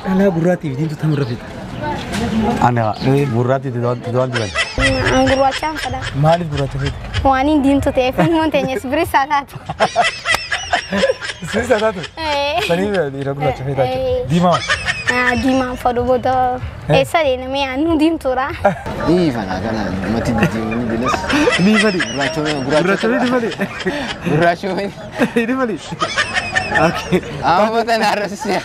أنا براتي بدين تتم رفيق أنا براتي تدوان دبل Angurwachan kada. مالي براتي فيك Wani din to te fin montaña sbri salat. سيسا تاتو سني دي رغلا تفيك ديما Dima fado boda. Esa de na me anu dim tora. Ni fana kana mati di ni bilas. ني فدي Guracho براتي فدي Guracho دي فدي اوكي amma tana rasiya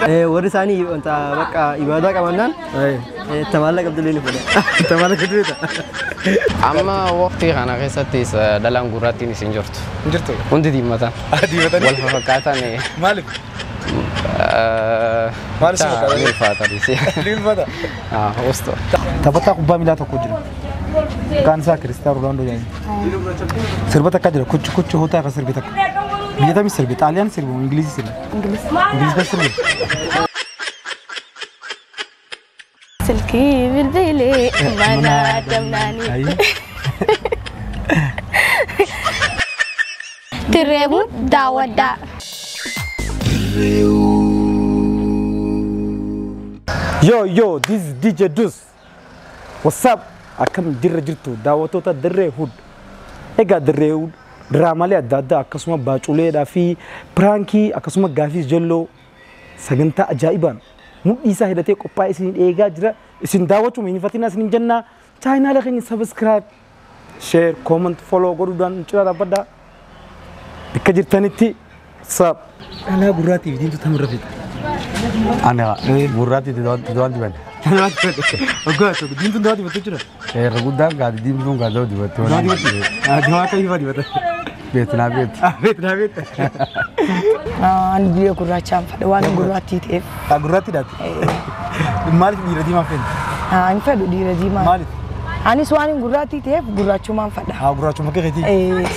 ورثاني أنت بقى إبادة كمان اي تمالك عبد الله نفدا انت مالك دويتا amma waqti kana keessatti dalan gurraatti ni sinjortu جرتو hundi diimata دي فتني wal fakkaatan مالك مالك ni faata disi لين فدا hosto تبتا قبا ميلاتو كوجرو كان سا كريستيانو رونالدو يعني سربتا كاجرو كوتش هوتا كسربتا بيتا مي سربي طاليان سربي انجليزي سربي انجليزي بس سربي Silki bilbili mana damnani. ايوه Tirebu dawada. Yo, this is DJ Dus. What's up? Akam dirra jirtu daawwattoota dirree hud. Egaa dirree hud diraamaalee adda addaa akkasuma baaculeedhaa fi piraankii akkasuma gaafii jalloo sagantaa ajaa'ibaan mudhii isaa hidhatee qophaa'ee isin eegaa jira. Isin daawwachuu hin fatinaa isin jenna. Chaayinaalee keenya subscribe, share, comment, follow godhuudhaan cira dhaabbadhaa. Bakka jirtanitti sab. Dhalaa gurraatiif diimtuu tamirra fida. أنا براتي تدوان دبل Ogaatu diimtuun daawwati battee jira. رغودان قاعد ديم دون قاعد دودي Diwaa kan hifa dibata. بيتنا بيت Beeknaa beekta. Ani biya gurrachaan fadha waan gurraattii ta'eef. Gurraatti daati. Maaliif dhiira diimaa fedha? Ani fedhu dhiira diimaa. Maaliif? Anis waan gurraattii ta'eef gurraachumaan fadha. Gurraachuma keetii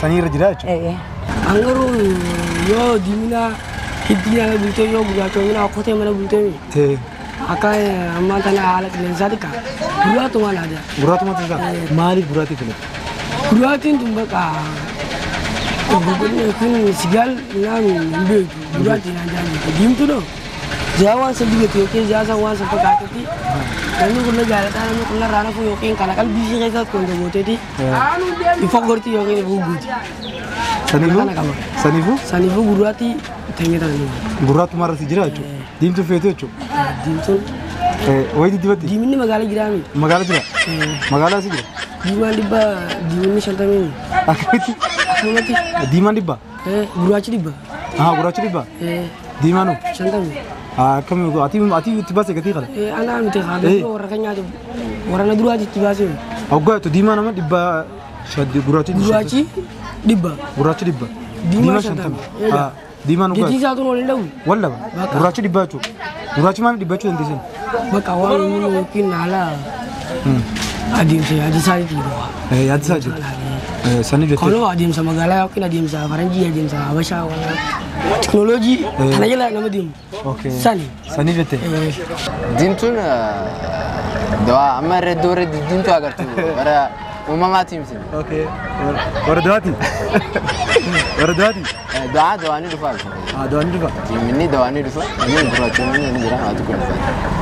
sanii irra jira jechuudha. Angaro yo dimina hiddiina bultee yoo gurraachomina akkotee mana bultee akka amma tana haala qilleensaati ka gurraatuma laada. Gurraatuma taasisaa maaliif gurraatti filata? Gurraatiin tun bakka kun sigaal naan beeku gurraatiin aan jaallatu diimtu dho jaa waan sa digatu yookiin jaa san waan sa fakkaatutti namni kun jaalataa namni kun raana kun yookiin kana qalbii ishee keessatti kun dabooteeti ifa gorti yookiin ifa guuti. Saniifuu gurraatti teenyatanii. Gurraatuma irratti jira jechuudha. Diimtuu feetu jechuudha. Diimtuun. Wayitii dibatti. Diiminni magaalaa jiraami. Magaalaa jira. Magaalaa si jira. Diimaan dhibba diiminni 50. Akkamitti? Akkamitti? Diimaan dhibba. Gurraachi dhibba. Gurraachi dhibba. Diimaanu. 50. Akkamitti ati itti baasee gatii qala. Anaa miti haadha warra kan nyaatu warra na duraati itti baasee. Hoggaatu diimaa nama dhibba gurraachi. Gurraachi dhibba. Gurraachi dhibba. Diimaa 50. Diimaan hoggaatu. Gatii isaatuun waliin dhawu. Wallaba. Gurraachi dhibba jechuudha. Gurraachi maaliif dhibba jechuudha dandeessan? Bakka waan inni yookiin haala adeemsa yaadisaa jiru. Yaadisaa jiru. Sanii jettee. Kaloo adeemsa magaalaa yookiin adeemsa faranjii adeemsa habashaa wala teknooloojii kana jala nama deemu. Sanii jettee. Diimtuun dawaa amma irra iddoo irra diimtuu agartu bara uumamaatii miti. Warra dawaati. Warra dawaati. Dawaanii dhufaa. Dawaanii dhufaa. Diiminni dawaanii dhufa. Inni gurraachonni inni jira haatu kun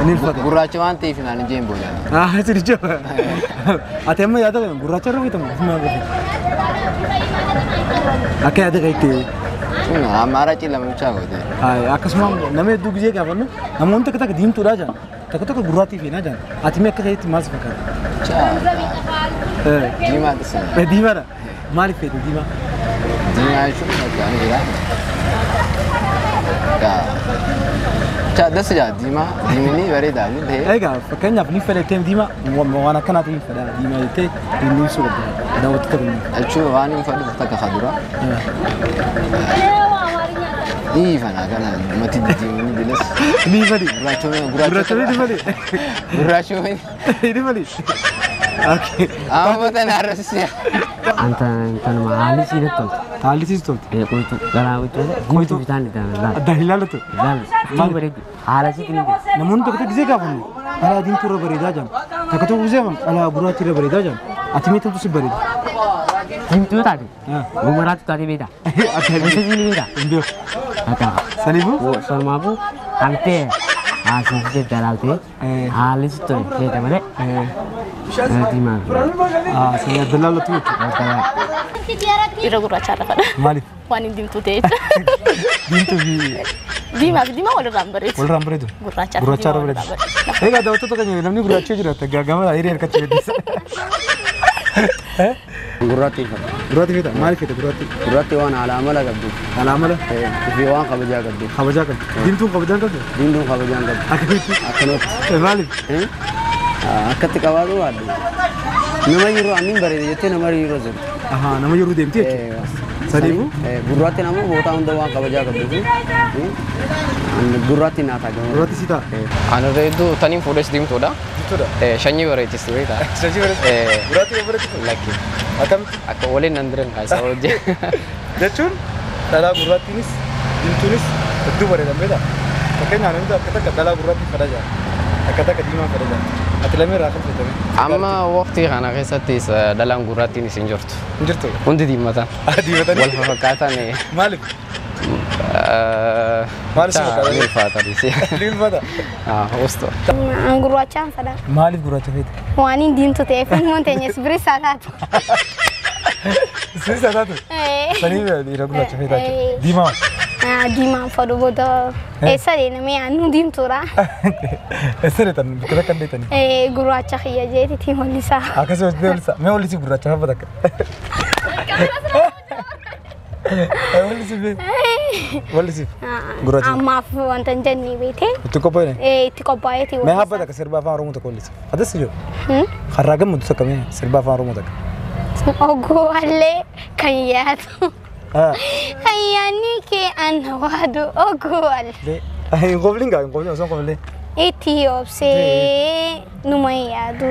dhufa. Gurraacha waan ta'eef naan ijeen booda. Sirri jira. Ati amma yaada kana gurraacha irra fitamu. Akka yaada kaitte. Amara cila macam apa? Akkasuma nama hedduu gisee gaafannu namoonni takka takka diimtuudha jaan takka takka gurraattii fi jaan ati mee akka ta'etti maal si fakkaata? Diimaa dhisa. Diimaadha. Maaliif feete diimaa? Diimaa jechuun bakka ni jira. Dasa jaa diimaa diimni bareedaa ni ta'e. Egaa fakkeenyaaf ni fedhattee diimaa waan akkanaatu ni fedha diimaa jettee inni ibsuu qabda daawwattoota keenya. Jechuun waan hin fedhu takka kadura. Ni fana kana mati diimni bilas. Ni fedhi. Gurraachonni ni fedhi. Gurraachonni. Ni fedhi. Okay. Amma tana rasiya. Anta haalli siidha tolti. Haalli siis tolti. Qoytu garaa qoytu bitaan dha. Adda ilaalatu. Maal bareedu haala siiti ni jira. Namoonni tokko gisee gaafannu alaa diimtuu irra bareedaa jiran takka tokko gisee alaa gurraachi irra bareedaa jiran ati mee tamtu si bareeda. Diimtuu taate. Gumaraatu taate beeda. Ati beeda. Hin beeku. Akka. Saniifuu? Sanumaafuu hantee Asii dalalte. Halis tu kita mana? Nanti mah. Saya dalal tu. Ira gurracha rafada. Mali. Waan dimtu ta'e. Dimtu Diima wal rambareetu. wal rambareetu. Gurracha. Gurracha rambareetu. Egaa daawwattoota keenya namni gurraacha jiraata gaagama hiriira harkatti beeksisa. Gurraatti fita maaliif fita gurraatti? gurraatti waan alaamala qabdu. Alaamala? Fi waan kabajaa qabdu. Kabajaa qabdu. Diimtuun kabajaa qabdu? Diimtuun kabajaa qabdu. Akkamitti? Akkanatti. Maaliif? Akkatti qabaatu waaddu. Nama yeroo amin bareede jettee nama yeroo jiru. Nama yeroo deemti jechuudha. Sadiifu? Gurraatti nama bootaa hunda waan kabajaa qabdu. Gurraatti naataa gamaa. Gurraatti si ta'a? Ana reedu taniin fuudhes diimtuudha. Shanyii bareechis beektaa. Shanyii bareechis? Gurraatti bareechis? Lakki. Akkamitti? Akka waliin nan diran kaasaa hojii. Jechuun dhalaa gurraattiinis diimtuunis hedduu bareedan beektaa? Fakkeenyaaf namni akka takka dhalaa gurraatti fedha jira. Akka takka diimaa fedha jira. Ati lameen irraa kan fedhame. Amma waqtii kana keessattis dhalaan gurraattiinis hin jirtu. Hin jirtu? Hundi diimatan. Diimatan? Wal fakkaatan. Maaliif? Maaliif si fakkaatan? Diimfata disi. Diimfata? Hosto. An gurraachaan fedha. Maaliif gurraacha fedha? Waan hin diimtu ta'eef immoo teenyes birisa taatu. Birisa taatu? Sanii dhiira gurraacha fedha jechuudha. Diimaa? Diimaan fedhu booda eessa deemee aannu diimtuudha. Eessa deetan? Bakka takka deetanii? Gurraacha kiyya jeetitti mul'isa. Akkasuma mul'isa. Mee mul'isi gurraacha hafa takka? Mul'isi bee? Mul'isi? Gurraacha? Ammaaf wanta hin jennee beekte. Itti qophaa'e? Itti qophaa'eeti. Mee hafa takka sirba afaan Oromoo takka mul'isi. Adas ijoo? Harraa gammadu takka mee sirba afaan Oromoo takka? Ogoolee kan yaadu. Ayyaanni kee ana waadu ogoolee. Hin qofliin gaa hin qofliin osoo hin qofliin. Itti obsee numa yaadu.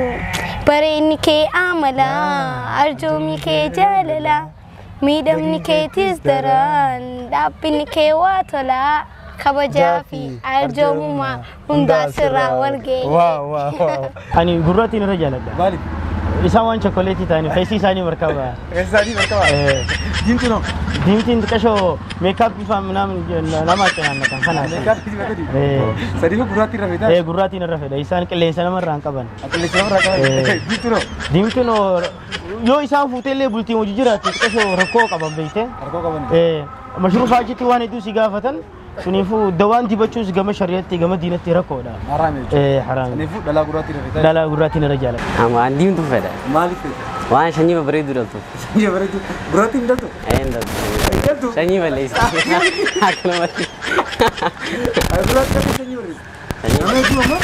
Bareenni kee amala arjoomni kee jaalala. Miidhamni keetis daran dhaabbinni kee waa tola. Kabajaa fi arjoomummaa hundaa sirraa wal ga'e. Ani gurraatti irra jaaladha. Maaliif? Isaan waan chokkoleetii ta'anii feesii isaanii markaba. Feesii isaanii markaba? Diimtuu noo? Diimtiin xiqqashoo meekaappii fa'aa nama cinaannatan kanaaf. Meekaappii fa'aa? Sadiifa gurraatti irra fedha? Gurraatti irra fedha. Isaan qilleensa namarraa hin qaban. Qilleensa namarraa qaban? Diimtuu noo? Diimtuu noo yoo isaan fuuteellee bultiin hojii jiraatti xiqqashoo rakkoo qaban beekte. Rakkoo qaban? Mashruufaa achitti waan hedduu si gaafatan. Sunifu dawaan dibachuus gama shari'aatti gama diinatti rakkoodha. Haraami jechuudha. Haraami. Sunifu dhalaa gurraatti irra fedha? Dhalaa gurraatti irra jaalladha. Waan diimtu fedha. Maaliif fedha? Waan shanyii bareedu dhaltu. Shanyii bareedu? Gurraatti hin dhaltu? Hin dhaltu. Shanyii balleessi. Akkanumatti. Gurraatti akka shanyii bareedu? Nama hedduu amma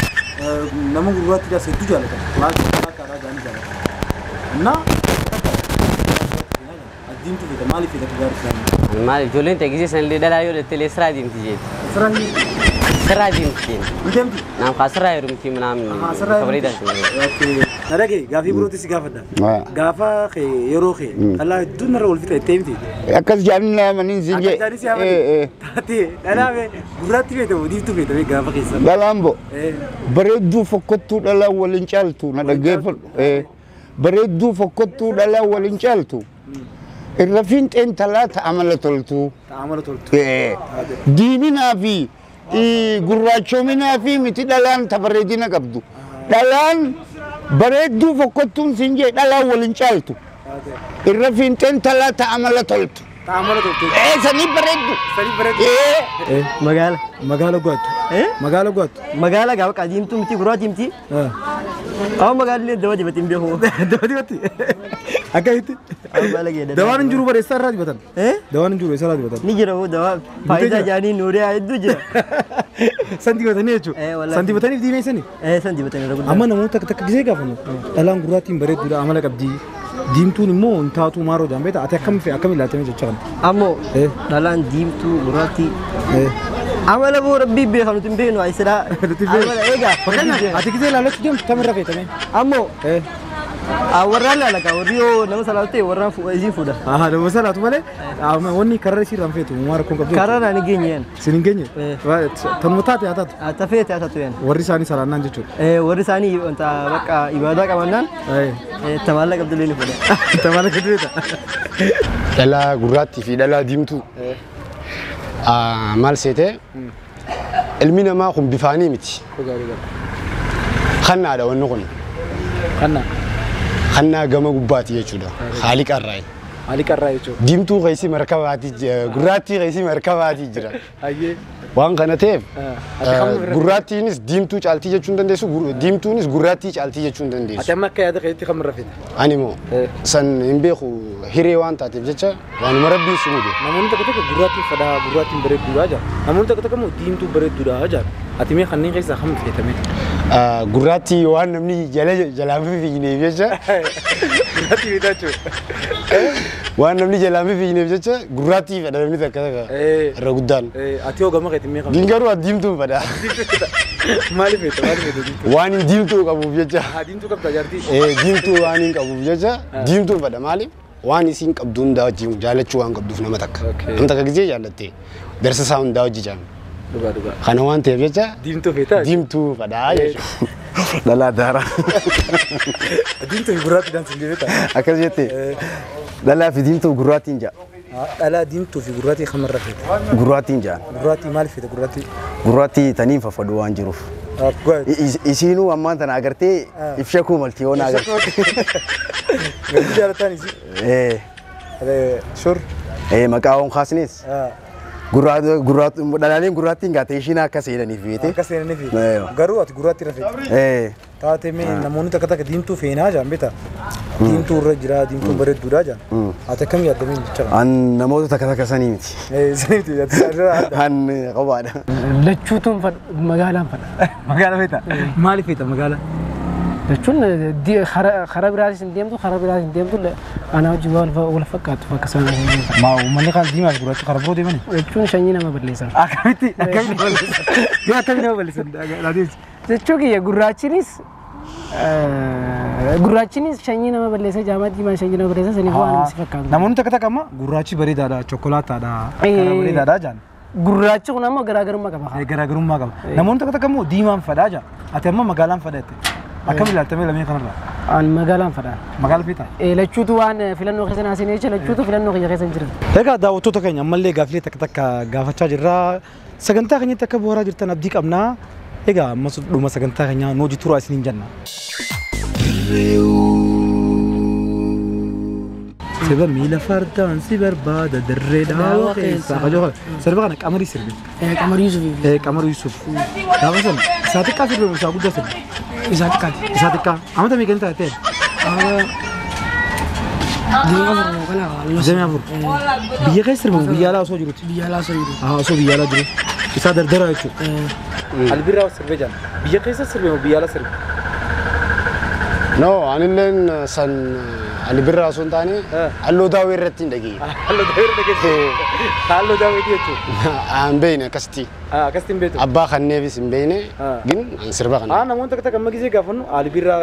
nama gurraattiidhaas hedduu jaallatan. Waan akka aadaa gaanii jaallatan. Innaa diimtuu fedha maaliif fedha gurraatti? Maal ijoolleen teegisee sanillee dhalaa yoo dhatte sirraa diimti jeeti. Sirraa diimti. Diimti? Naam kaa sirraa heerumti naam kabareedaa sun. Nadhagee gaafii birootti si gaafadha. Gaafa yeroo kee dhalaa hedduu narra wal fixa jettee miti. Akkas jaanni naamanii si jee. Akkas jaanni si yaamanii. Taatee dhalaa gurraatti feetamu diimtuu feetame gaafa keessa. Dhalaan bo bareedduu fokkottuu dhalaa waliin caaltu na dhaggeeffadhu. Bareedduu fokkottuu dhalaa waliin caaltu. Irrafiin xeentalaa ta'amala toltu. Ta'amala toltu. Diiminaa fi gurraachominaa fi miti dhalaan tabareedina qabdu. Dhalaan bareedduu fokkottuun siin jee dhalaan waliin caaltu. Irrafiin xeentalaa ta'amala toltu. Ta'amala toltu. Sanii bareeddu. Sanii bareeddu. Magaala. Magaala goottu. Magaala goottu. Magaala gaafa qaadiimtuu miti gurraatti miti. Amma magaalli dawa dibatiin beeku. Dawa dibatti. Akkamitti? Dawaan hin jiru bareessaa irraa dibatan. Dawaan hin jiru eessa irraa dibatan? Ni jira dawaa faayidaa jaanii nuuriyaa hedduu jira. San dibatanii jechuudha. San dibataniif diimeessanii? San dibatanii. Amma namoota takka gisee gaafamu dhalaan gurraattiin bareedduudha amala qabdi. Diimtuun immoo hin taatu maaroo jaan beektaa ati akkam ilaaltame jecha kana. Ammoo dhalaan diimtuu gurraattii. Amala boo rabbii beekan nuti hin beeknu ayisidhaa. Amala eegaa. Ati gisee ilaalatti deemtu kamirra feetame? Ammoo warraan laalaqa warri yoo nama salaatu ta'e warraan isiin fuudha. Nama salaatu malee wanni karra isiirraan feetu maa rakkoon qabdu. Karra naan hin geenye yan. Sin hin geenye? Tanuma taate haa taatu? Tafeete haa taatu yan. Warri isaanii salaannaan jechuudha. Warri isaanii wanta bakka ibaadaa qabannaan tamaalla qabdilee ni fuudha. Tamaalla qabdileeta. Dhalaa gurraattii fi dhalaa diimtuu maal seetee المينا ما خم بفاني متي خلنا على ونقول خلنا جمع قباتي يجودا خالق الرأي ديمتو غيسي مركباتي غراتي غيسي مركباتي جرا وان كان تيب غراتي نس ديمتو چالتي يجوندن ديسو ديمتو نس غراتي چالتي يجوندن ديسو أتى مكة هذا كيتي خمر رفيد أنيمو سن إمبيخو هيريوان تاتي بجتة وان مربي سمودي نمون تكتك غراتي فدا غراتي بريد دوراجا نمون تكتك مو ديمتو بريد دوراجا أتى خنين غيسا خم في تمام غراتي وان نمني جلامي في نيبيجا غراتي بيتاچو وان نمني جلامي في نيبيجا غراتي فدا نمني تكتك رغدان أتيو غما كيتي مي خم دينغارو ديمتو فدا مالي فيت وان ديمتو كابو بيجا ديمتو كم تجارتي ديمتو وان كابو بيجا ديمتو فدا مالي وان سين كابدون دا جيم جالچو وان كابدو فنا متك انت كجي جالتي درس ساوند دا جيجام دوغا خانا وان تي بيجا ديمتو فيتا ديمتو فدا لا دارا ديمتو غراتي دانس ديتا أكلتي لا في ديمتو غراتي نجا لا ديمتو في غراتي خمر رفيد غراتي نجا غراتي مالي فيت غراتي تنين ففدوان جروف إسينو أمان تناغرتي إفشاكو ملتيو ناغرتي غادي جالة تاني زي هذا شور مكاوم خاصنيس غرات دلالين غراتي غاتيشينا كاسينا نيفيتي غراتي رفيد تاتي مي نموني تكتك ديمتو فينا جام بيتا ديمتو رجرا ديمتو بريد دوراجا أتا كم يادمين جتشا أن نموذج تكتك سنيمتي سنيمتي يا تسارع أن قوانا لچوتم فد مقالة فيتا مالي فيتا مقالة لچون دي خراب راسي ديمتو أنا جوال ولا فكات فكسان ما ومن كان ديما غرات خراب رو ديما لچون شنينا ما بدليسا أكملتي ما بلسن لاديس لچوكي يا غراتشينيس شنينا ما بدليسا جامات ديما شنينا ما بدليسا سني فوان سفكات نمون تكتك أما غراتشي بريد هذا شوكولاتة هذا بريد هذا جان غراتشو نامو غراغرم ما كبا غراغرم ما كبا نمون تكتك أمو ديما فداجا أتى أما مقالام فداته أكمل أتمي لمين خنرا أن مقالام فدا مقال فيتا لچوتو وان فيلانو خيسن اسيني لچوتو فيلانو خيسن جير هيك داوتو تكني مالي غافلي تكتك غافچا جرا سغنتا خني تكبورا جرتن ابديك امنا هيك مسد دوما سغنتا خني نوجي تورو اسنين جنة سبب ميلا فردان سيبر بعد الريدا وخيسا خجوه سربا كان قمر يسرب قمر يوسف قمر يوسف دا مثلا ساتك كافر مش اقول ده ساتك اما تمي كنت اتين زمي افور بيا كسر مو بيا لا سو جروت سو بيا لا جروت isa dardara yacho albirra sirbe jan biya kaysa sirbe mo biya la sirbe no anillen san albirra son tani allo dawi retin dagi allo dawi yacho am beene kasti kastin beto abba khanne bis beene gin an sirba kana ana mon takta kam gize gafanu albirra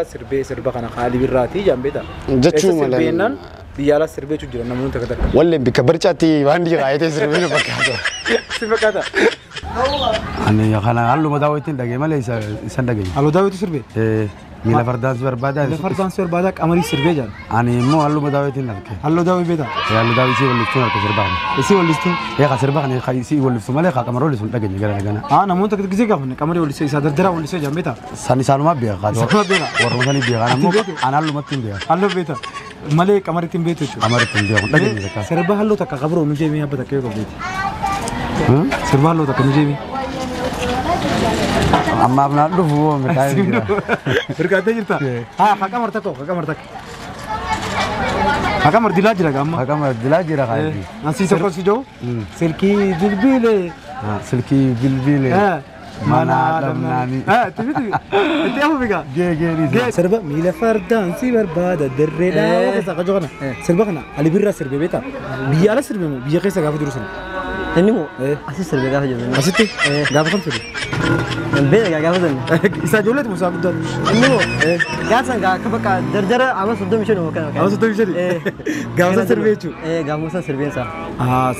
sirbe kana albirra ti jambeta jachu malan biya la sirbe chu jira namon takta walle bikabarchati wandi gaayete sirbe no bakata sibakata أنا يا خالد علو ما داويتين دقيقة ما ليس سندقيقة علو داويتين سربي ميلا فردان سوار بعدها فردان سوار بعدها أمري سربي جان أنا مو علو ما داويتين لك علو داوي بيدا يا علو داوي سوى اللي تشوفه كسربان سي ولا لستون يا كسربان يا خي سي ولا لستون ما لك كاميرا ولا لستون دقيقة جانا جانا أنا مو تكتك زي كافن كاميرا ولا سي سادر درا ولا سي جام بيتا ساني سانو ما بيا خاطر ما بيا ورمضاني بيا أنا مو أنا علو ما تين بيا علو بيتا مالي كاميرا تين بيتا كاميرا تين بيا دقيقة جاك سربا هلو تك خبرو نجيب ميا بتا كيو بيت سربا هلو تك نجيب أما أبنا دفعوا مكاين berkata cerita kakak martak kakak mar dilaj raga amma kakak mar dilaj raga nasi sokol si jauh silki bilbile silki bilbile mana adam nani tibi itu apa bega ge serba mila fardan si berbada derreda kesa kajona serba kana ali birra serbe beta biya serbe mo biya kesa gafu jurusan ini mo asis serbe gafu jurusan asiti gafu kan serbe البيت قاعد أخذن. إذا جولت مسافر دون. إنه قاعد سانع كبكة درجة عم صدق مشون مكان. عم صدق مشون. قاعد سيرفيتشو. قاعد مسا سيرفين سا.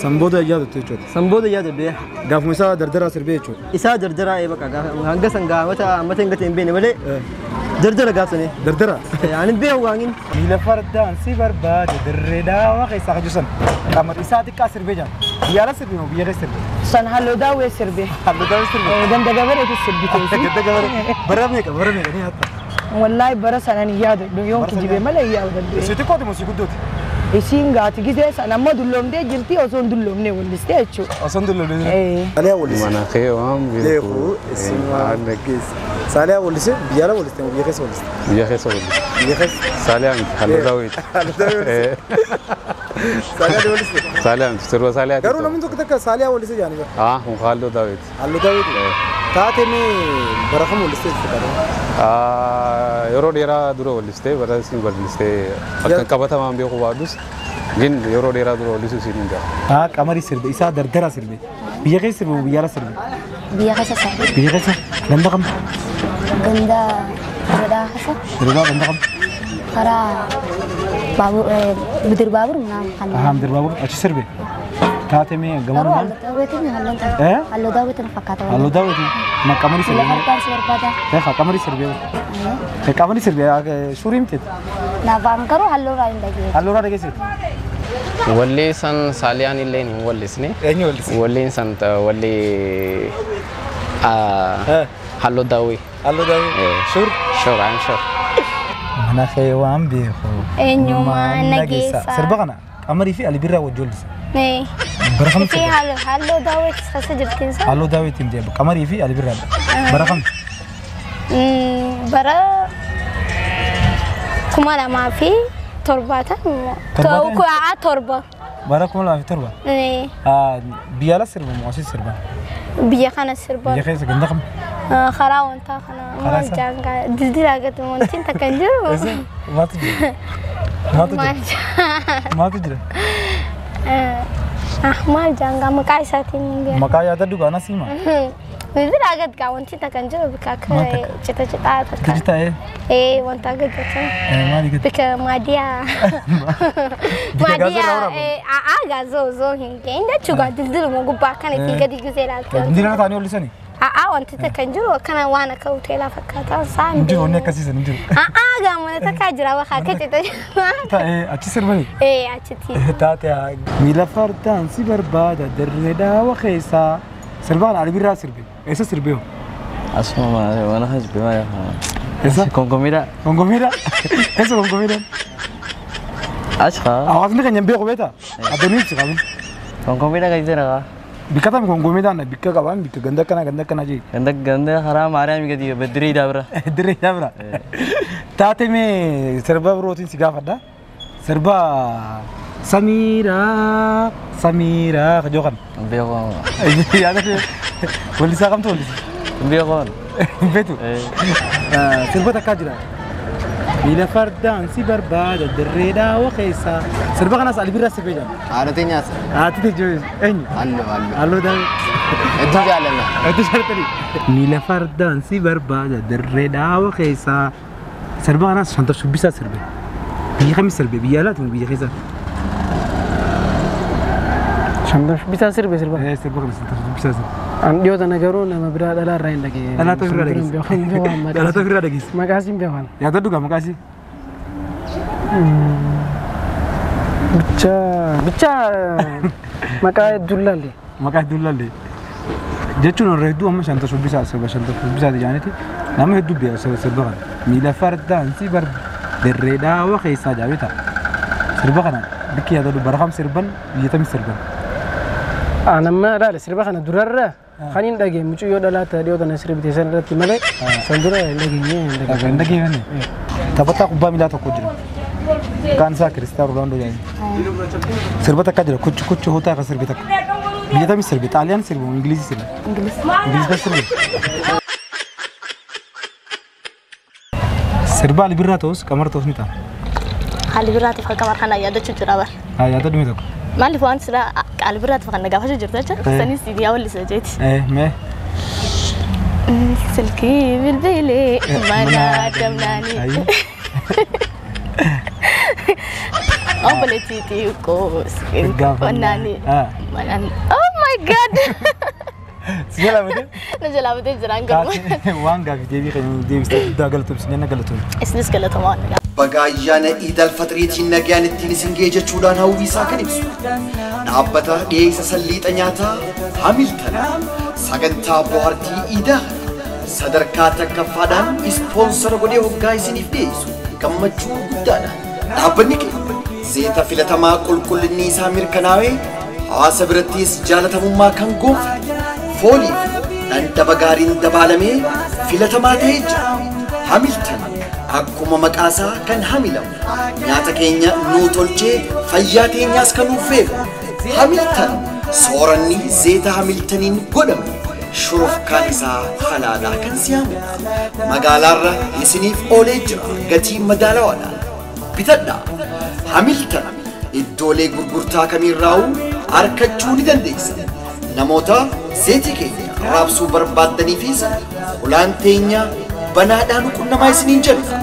سامبودا يادو تيجو. سامبودا يادو بيه. قاعد مسا درجة سيرفيتشو. إذا درجة أي بكا قاعد هنگا سانع متى إنك بيني ولا درجة قاعد سني. درجة. يعني بيه وعين. ميلا فردان سيبر بعد درجة وقيس أخجسن. كمر إذا تكاسر بيجان. بيارا سيرفيو بيارا سيرفيو. سن هلو داوي سربي جنب جبرة السربي جنب جبرة براميك ني حتى والله برا أنا نياد يوم تجيب ملا ياد سيتي كودي موسيقى دوت إيشين قاتي كذا أنا ما دلهم ده جرتي أصلا دلهم نه ولستي أشوا أصلا دلهم نه إيه سالي ولس mana خير وام ليكو اسمه نجس سالي ولس بيالا ولس تيم بيخس ولس بيخس سالي عم هلا داويت سالي ولس سالي عم تروى سالي قالوا لهم انتو كده سالي ولس يعني هم خالو داويت تاتمي برخم ولس yeroo dheeraa dura wallistee barreessin wallistee akka qabata maan beeku baadus gin yeroo dheeraa dura wallisuu siin hin jira. Qamari sirbe isaa dardara sirbe biyya keessa sirbe biyyaala sirbe. Biyya keessa sirbe. Biyya keessa ganda kam. Ganda gadaa keessa. Gadaa ganda kam. Karaa baabur bidir baabur naam kan. Bidir baabur achi sirbe. Taatee gamoon maal? Halluu daawwitiin fakkaata. Halluu daawwitiin ma qamari sirbe. Lafarkaan si barbaada. Qamari sirbe. Qamari sirbe suurii miti. Naafaan garuu halluu raa hin dhageessu. Halluu raa dhageessu. Wallee san saaliyaan illee hin wallisne. Eenyu wallisne? Walleen san wallee halluu daawwii. Halluu daawwii. Sure. Sure, I'm sure. Mana kee waan beeku. Eenyumaa nageessa. Sirba kana qamarii fi alibirraa wajjoollis. Nee. Barakam. Fi halluu daawwitiin keessa jirtiinsa. Halluu daawwitiin deemu qamarii fi alibirraa. Barakam. Bara kuma lamaa fi torbatan torba. Bara kuma lamaa fi torba. Biyya la sirba moo asii sirba? Biyya kana sirba. Biyya keessa ganda kam? Karaa wantaa kana maal jaanga dildila gatu wantiin takka hin jiru. Maatu jira. Maatu jira. Maal jaanga maqaa isaatiin hin beeku. Maqaa yaada dhugaana siima. Dildila gatu gaa wantiin takka hin jiru bika akka cita takka. Cita wanta gatu. Maali gatu? Bika maadiyaa. Maadiyaa gaazoo hin geenye jechuudha dildila moo gubbaa kana fi gadi gisee laata. Dildila taanii ollisanii? wanti takka hin jiru akkana waan akka hoteelaa fakkaataa isaan jiru wanni akkasiisan hin jiru. Gaamana takka jira waa akka cita. Achi sirbani? Achitti. Taate miila fardaan si barbaada dirree daawa keessaa sirbaan albirraa sirbe eessa sirbee? Asuma mana hasbe ma yaha. Eessa? Kongomida. Kongomida? Eessa Kongomida? Ashqa. Awasni kan nyambe qobeta. Adoni si qabin. Kongomida ga idera. Bikata mi Kongomida na bikka qaban bikka ganda kana ji. Ganda haram Mariam gadi bedri dabra. Bedri dabra. Taate me sirba rotin si gafada. Sirba Samira kajokan. Begon. Ya ada boleh sakam tu boleh. Begon. Betul. Sirba tak kajra. Bila fardaan si barbaada dirree daawa keessa sirba kana saali birra sirbe jam. Aaratinya. Aarati jo enyu. Allo da. Etu jaalala. Etu shartani. Bila fardaan si barbaada dirree daawa keessa sirba kana shanta shubbisa sirbe. Biyya kami sirbe biyya laatu biyya keessa. Shanta shubbisa sirbe. Sirba kana shanta shubbisa sirbe. Andiyo tan agaroo nama biraa dhalaa irraa hin dhagee. Dhalaa ta'uu irraa dhageessi. Dhalaa ta'uu irraa dhageessi. Maqaasiin beekan. Yaada dhugaa maqaasii. Bicha maqaa Dullalle. Maqaa Dullalle. Jechuun warra hedduu amma shanta shubbisaa sirba shanta shubbisaati jaanitti nama hedduu beeku sirba kana. Miila fardaan si dirree daawa keessaa jaabita. Sirba kana bikki yaada dhugaa rakam sirban biyyatami sirban. Nama dah sirba kana durarra kanin daging mucu yo dalata dia tan sirbi tesan rati malai sandura dagingnya ni tapata kubba milata kujira kan sa Cristiano Ronaldo yani sirba tak kajira kucu hota ka sirbi tak biya tami sirbi Italian sirbi Inggris sirbi Inggris sirbi sirba albirra tos kamar tos nita albirra tos kamar kana yada cucura bar yada dumi tak مالي فوان سلا البرات فكنا جافش جرتها سني سيدي أول لسه جيت ما سلكي بالبيلي ما نادمناني أبلتي تيوكوس إنكوناني oh my god Jalabate? Na jalabate jiran garuu. Waan gaaffii deebii kan deebistee guddaa galatoomsi nama galatoomsi. Isinis galatamaan. Bagayyaana Iidal Faxiriitiin nagaan ittiin isin ga'e jechuudhaan hawwiisaa kan ibsu. Dhaabbata dhiyeessa salliixa nyaataa Hamilton sagantaa bohaartii Iidaa sadarkaa takkaffaadhaan ispoonsara godhee hoggaa isiniif dhiyeessu gammachuu guddaadhaan. Dhaabbanni keenya zayita filatamaa qulqullinni isaa mirkanaa'ee hawaasa birattis jaalatamummaa kan gonfate foolii fi dhandhama gaariin dabaalamee filatamaa ta'ee jira. Hamilton akkuma maqaasaa kan hamilamu nyaata keenya nuu tolchee fayyaa keenyaas kan nuuf eegu. Hamilton sooranni zayita Hamiltoniin godhamu shurufkaan isaa halaalaa kan si'amudha. Magaalaarra isiniif oolee jira gatii madaalawaadhaan bitadhaa. Hamilton iddoolee gurgurtaa kamiirraa'u argachuu ni dandeessa. Namoota zayitii keenya raabsuu barbaaddaniifis ulaan teenya banaadhaan qunnamaa isiniin jenna.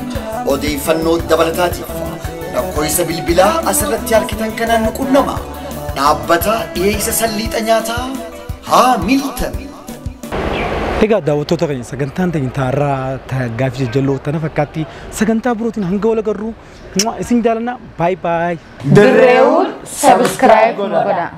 Odeeffannoo dabalataatiif lakkoofsa bilbilaa asirratti argitan kanaan nu qunnamaa. Dhaabbata dhiyeessa salliixa nyaataa Hamilton. Egaa daawwattoota keenya sagantaan teenya taarraa gaaffii jajjalloo tana fakkaatti sagantaa birootiin hanga wal agarru isin jaalannaa baay baay. Dirreewwan subscribe godhaa.